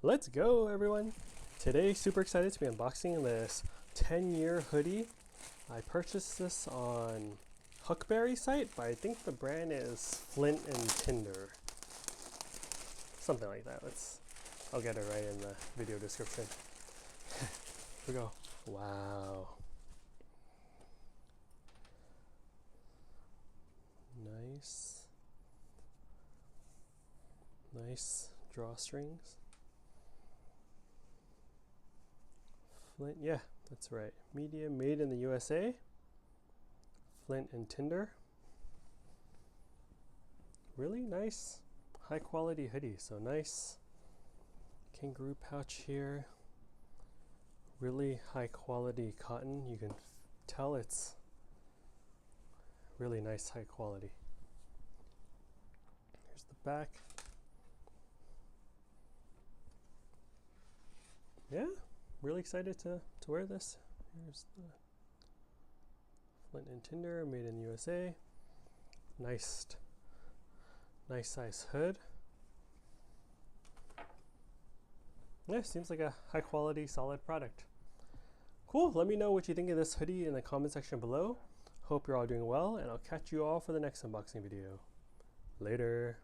Let's go, everyone. Today, super excited to be unboxing this 10-year hoodie. I purchased this on Huckberry site, but I think the brand is Flint and Tinder. Something like that. I'll get it right in the video description. Here we go. Wow. Nice drawstrings. Flint, yeah, that's right. Medium, made in the USA. Flint and Tinder. Really nice, high quality hoodie. So nice kangaroo pouch here. Really high quality cotton. You can tell it's really nice, high quality. Here's the back. Yeah, really excited to wear this. Here's the Flint and Tinder, made in the USA. Nice size hood. Yeah, seems like a high quality, solid product. Cool, let me know what you think of this hoodie in the comment section below. Hope you're all doing well, and I'll catch you all for the next unboxing video. Later.